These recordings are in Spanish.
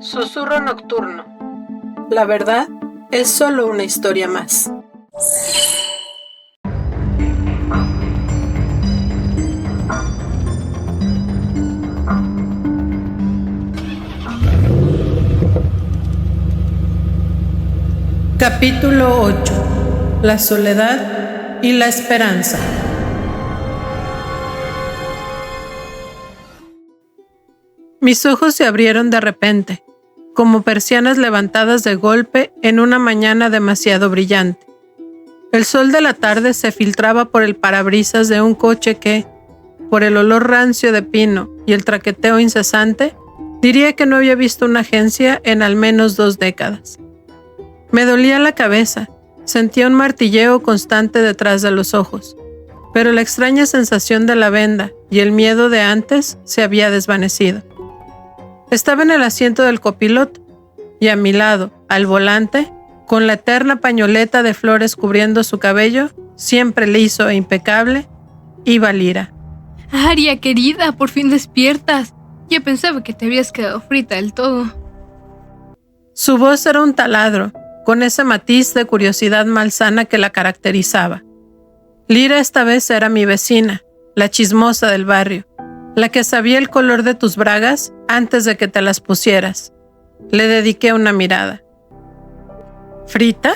Susurro nocturno. La verdad es solo una historia más. Capítulo 8. La soledad y la esperanza. Mis ojos se abrieron de repente, como persianas levantadas de golpe en una mañana demasiado brillante. El sol de la tarde se filtraba por el parabrisas de un coche que, por el olor rancio de pino y el traqueteo incesante, diría que no había visto una agencia en al menos 2 décadas. Me dolía la cabeza, sentía un martilleo constante detrás de los ojos, pero la extraña sensación de la venda y el miedo de antes se había desvanecido. Estaba en el asiento del copiloto y a mi lado, al volante, con la eterna pañoleta de flores cubriendo su cabello, siempre liso e impecable, iba Lira. Aria, querida, por fin despiertas. Yo pensaba que te habías quedado frita del todo. Su voz era un taladro, con ese matiz de curiosidad malsana que la caracterizaba. Lira esta vez era mi vecina, la chismosa del barrio, la que sabía el color de tus bragas antes de que te las pusieras. Le dediqué una mirada. ¿Frita?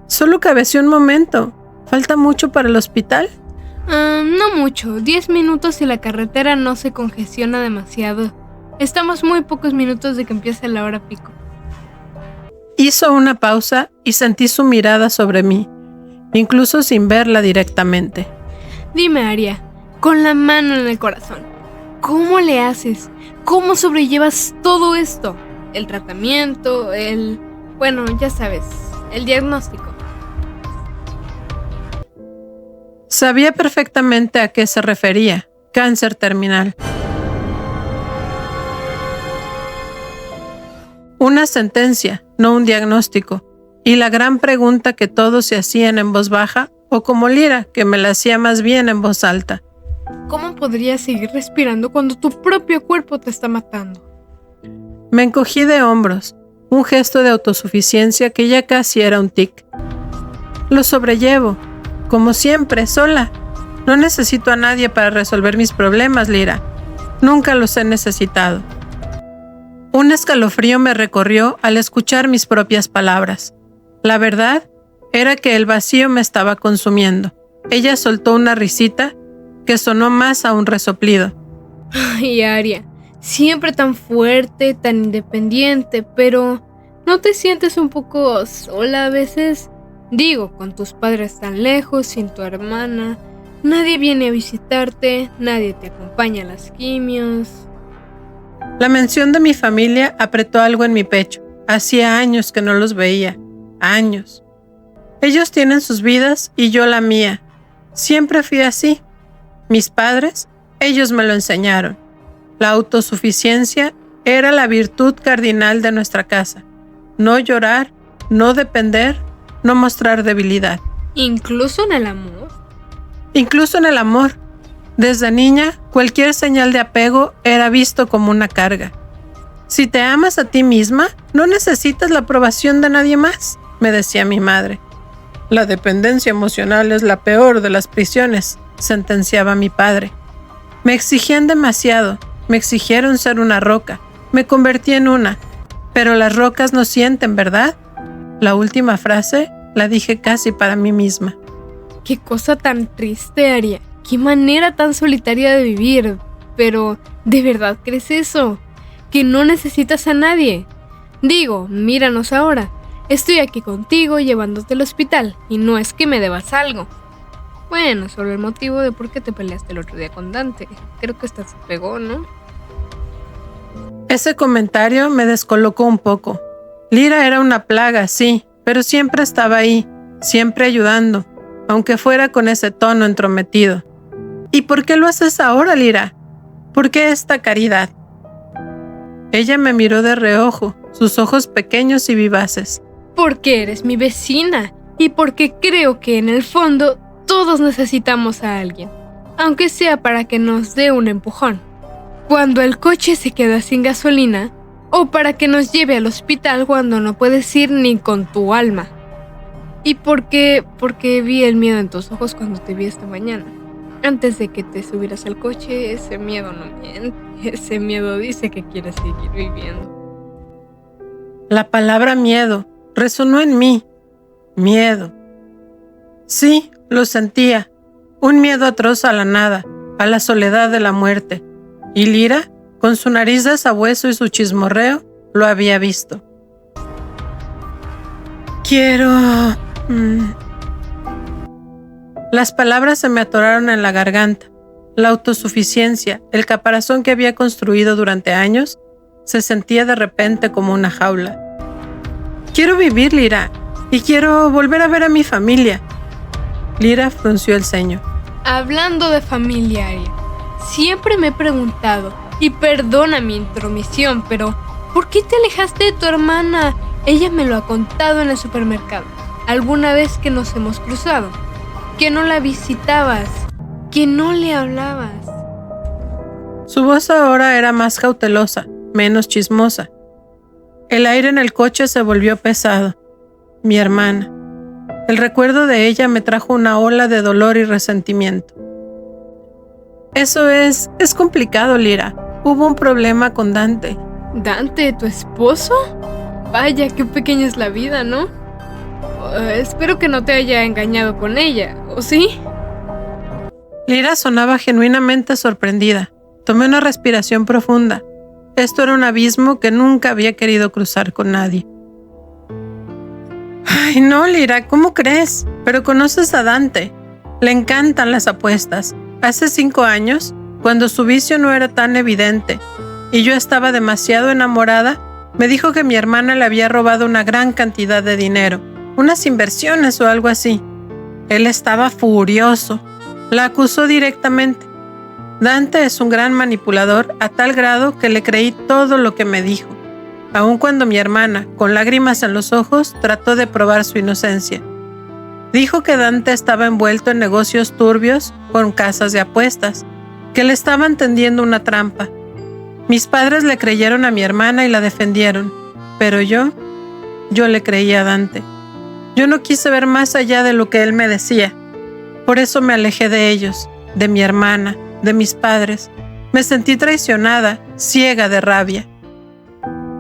Solo cabeció un momento. ¿Falta mucho para el hospital? No mucho, 10 minutos y la carretera no se congestiona demasiado. Estamos muy pocos minutos de que empiece la hora pico. Hizo una pausa y sentí su mirada sobre mí, incluso sin verla directamente. Dime, Aria, con la mano en el corazón, ¿cómo le haces? ¿Cómo sobrellevas todo esto? El tratamiento, bueno, ya sabes, el diagnóstico. Sabía perfectamente a qué se refería: cáncer terminal. Una sentencia, no un diagnóstico, y la gran pregunta que todos se hacían en voz baja, o como Lira, que me la hacía más bien en voz alta. ¿Cómo podrías seguir respirando cuando tu propio cuerpo te está matando? Me encogí de hombros, un gesto de autosuficiencia que ya casi era un tic. Lo sobrellevo, como siempre, sola. No necesito a nadie para resolver mis problemas, Lira. Nunca los he necesitado. Un escalofrío me recorrió al escuchar mis propias palabras. La verdad era que el vacío me estaba consumiendo. Ella soltó una risita que sonó más a un resoplido. Ay, Aria, siempre tan fuerte, tan independiente, pero ¿no te sientes un poco sola a veces? Digo, con tus padres tan lejos, sin tu hermana, nadie viene a visitarte, nadie te acompaña a las quimios. La mención de mi familia apretó algo en mi pecho. Hacía años que no los veía. Años. Ellos tienen sus vidas y yo la mía. Siempre fui así. Mis padres, ellos me lo enseñaron. La autosuficiencia era la virtud cardinal de nuestra casa. No llorar, no depender, no mostrar debilidad. ¿Incluso en el amor? Incluso en el amor. Desde niña, cualquier señal de apego era visto como una carga. Si te amas a ti misma, no necesitas la aprobación de nadie más, me decía mi madre. La dependencia emocional es la peor de las prisiones, sentenciaba mi padre. Me exigían demasiado, me exigieron ser una roca, me convertí en una, pero las rocas no sienten, ¿verdad? La última frase la dije casi para mí misma. Qué cosa tan triste, Aria. Qué manera tan solitaria de vivir. Pero, ¿de verdad crees eso? ¿Que no necesitas a nadie? Digo, míranos ahora. Estoy aquí contigo llevándote al hospital y no es que me debas algo. Bueno, solo el motivo de por qué te peleaste el otro día con Dante. Creo que hasta se pegó, ¿no? Ese comentario me descolocó un poco. Lira era una plaga, sí, pero siempre estaba ahí, siempre ayudando, aunque fuera con ese tono entrometido. ¿Y por qué lo haces ahora, Lira? ¿Por qué esta caridad? Ella me miró de reojo, sus ojos pequeños y vivaces. Porque eres mi vecina y porque creo que en el fondo todos necesitamos a alguien, aunque sea para que nos dé un empujón. Cuando el coche se queda sin gasolina, O para que nos lleve al hospital cuando no puedes ir ni con tu alma. ¿Y por qué? Porque vi el miedo en tus ojos cuando te vi esta mañana. Antes de que te subieras al coche, ese miedo no miente. Ese miedo dice que quieres seguir viviendo. La palabra miedo resonó en mí. Miedo. Sí, lo sentía. Un miedo atroz a la nada, a la soledad de la muerte. Y Lira, con su nariz de sabueso y su chismorreo, lo había visto. Quiero... Las palabras se me atoraron en la garganta. La autosuficiencia, el caparazón que había construido durante años, se sentía de repente como una jaula. Quiero vivir, Lira, y quiero volver a ver a mi familia. Lira frunció el ceño. Hablando de familia, Aria, siempre me he preguntado, y perdona mi intromisión, pero ¿por qué te alejaste de tu hermana? Ella me lo ha contado en el supermercado. Alguna vez que nos hemos cruzado, que no la visitabas, que no le hablabas. Su voz ahora era más cautelosa, menos chismosa. El aire en el coche se volvió pesado. Mi hermana. El recuerdo de ella me trajo una ola de dolor y resentimiento. Eso es complicado, Lira. Hubo un problema con Dante. ¿Dante, tu esposo? Vaya, qué pequeña es la vida, ¿no? Espero que no te haya engañado con ella, ¿o sí? Lira sonaba genuinamente sorprendida. Tomé una respiración profunda. Esto era un abismo que nunca había querido cruzar con nadie. Ay, no, Lira, ¿cómo crees? Pero conoces a Dante. Le encantan las apuestas. Hace 5 años, cuando su vicio no era tan evidente y yo estaba demasiado enamorada, me dijo que mi hermana le había robado una gran cantidad de dinero, unas inversiones o algo así. Él estaba furioso. La acusó directamente. Dante es un gran manipulador a tal grado que le creí todo lo que me dijo, aun cuando mi hermana, con lágrimas en los ojos, trató de probar su inocencia. Dijo que Dante estaba envuelto en negocios turbios con casas de apuestas, que le estaban tendiendo una trampa. Mis padres le creyeron a mi hermana y la defendieron, pero yo le creí a Dante. Yo no quise ver más allá de lo que él me decía. Por eso me alejé de ellos, de mi hermana, de mis padres. Me sentí traicionada, ciega de rabia.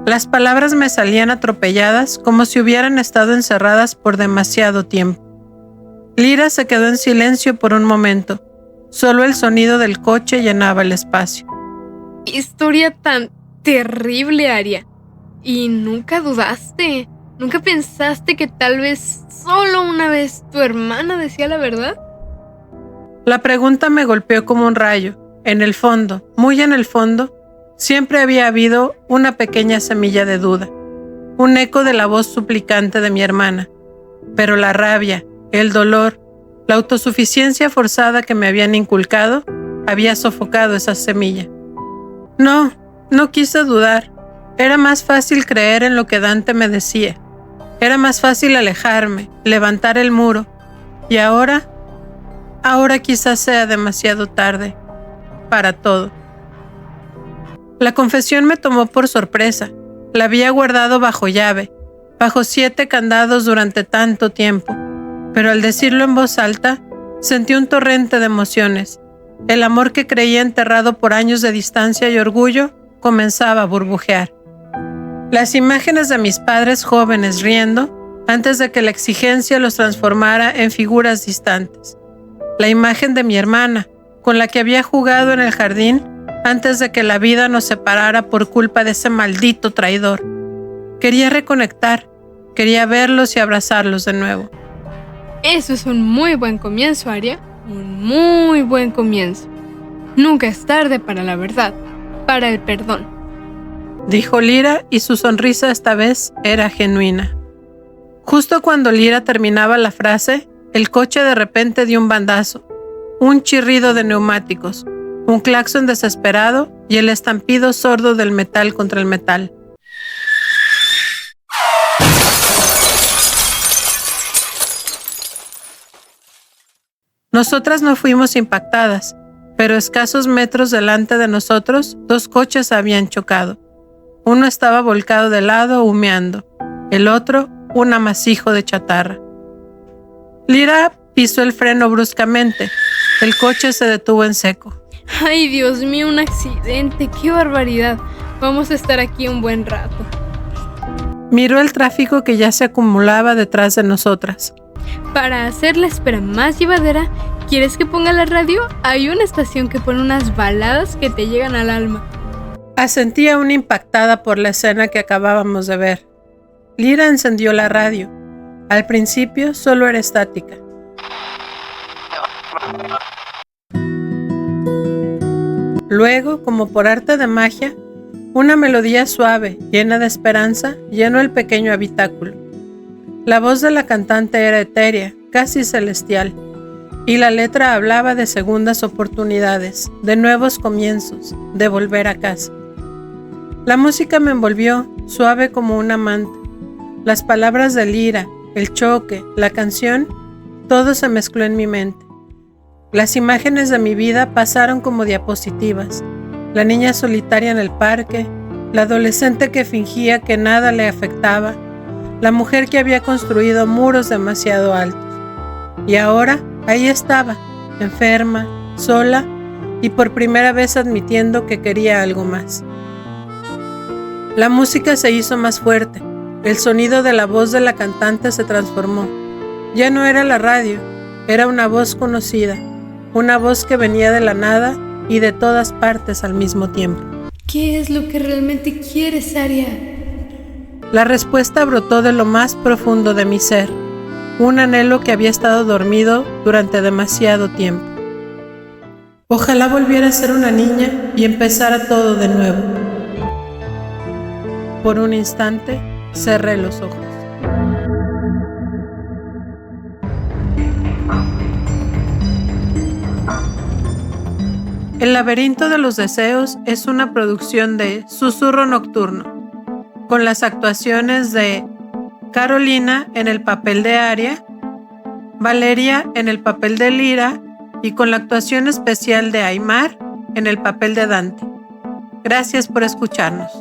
Las palabras me salían atropelladas como si hubieran estado encerradas por demasiado tiempo. Lira se quedó en silencio por un momento. Solo el sonido del coche llenaba el espacio. Historia tan terrible, Aria. ¿Y nunca dudaste? ¿Nunca pensaste que tal vez, solo una vez, tu hermana decía la verdad? La pregunta me golpeó como un rayo. En el fondo, muy en el fondo, siempre había habido una pequeña semilla de duda, un eco de la voz suplicante de mi hermana. Pero la rabia, el dolor, la autosuficiencia forzada que me habían inculcado, había sofocado esa semilla. No quise dudar. Era más fácil creer en lo que Dante me decía. Era más fácil alejarme, levantar el muro. Y ahora quizás sea demasiado tarde para todo. La confesión me tomó por sorpresa. La había guardado bajo llave, bajo 7 candados durante tanto tiempo. Pero al decirlo en voz alta, sentí un torrente de emociones. El amor que creía enterrado por años de distancia y orgullo comenzaba a burbujear. Las imágenes de mis padres jóvenes riendo antes de que la exigencia los transformara en figuras distantes. La imagen de mi hermana, con la que había jugado en el jardín antes de que la vida nos separara por culpa de ese maldito traidor. Quería reconectar, quería verlos y abrazarlos de nuevo. Eso es un muy buen comienzo, Aria. Un muy buen comienzo. Nunca es tarde para la verdad, para el perdón, dijo Lira, y su sonrisa esta vez era genuina. Justo cuando Lira terminaba la frase, el coche de repente dio un bandazo, un chirrido de neumáticos, un claxon desesperado y el estampido sordo del metal contra el metal. Nosotras no fuimos impactadas, pero escasos metros delante de nosotros, 2 coches habían chocado. Uno estaba volcado de lado, humeando. El otro, un amasijo de chatarra. Lyra pisó el freno bruscamente. El coche se detuvo en seco. ¡Ay, Dios mío, un accidente! ¡Qué barbaridad! Vamos a estar aquí un buen rato. Miró el tráfico que ya se acumulaba detrás de nosotras. Para hacer la espera más llevadera, ¿quieres que ponga la radio? Hay una estación que pone unas baladas que te llegan al alma. Asentí aún impactada por la escena que acabábamos de ver. Lyra encendió la radio. Al principio solo era estática. Luego, como por arte de magia, una melodía suave, llena de esperanza, llenó el pequeño habitáculo. La voz de la cantante era etérea, casi celestial, y la letra hablaba de segundas oportunidades, de nuevos comienzos, de volver a casa. La música me envolvió, suave como una manta. Las palabras de Lyra, el choque, la canción, todo se mezcló en mi mente. Las imágenes de mi vida pasaron como diapositivas. La niña solitaria en el parque, la adolescente que fingía que nada le afectaba, la mujer que había construido muros demasiado altos. Y ahora, ahí estaba, enferma, sola y por primera vez admitiendo que quería algo más. La música se hizo más fuerte. El sonido de la voz de la cantante se transformó. Ya no era la radio, era una voz conocida, una voz que venía de la nada y de todas partes al mismo tiempo. ¿Qué es lo que realmente quieres, Aria? La respuesta brotó de lo más profundo de mi ser, un anhelo que había estado dormido durante demasiado tiempo. Ojalá volviera a ser una niña y empezara todo de nuevo. Por un instante, cerré los ojos. El laberinto de los deseos es una producción de Susurro Nocturno, con las actuaciones de Carolina en el papel de Aria, Valeria en el papel de Lyra y con la actuación especial de Aymar en el papel de Dante. Gracias por escucharnos.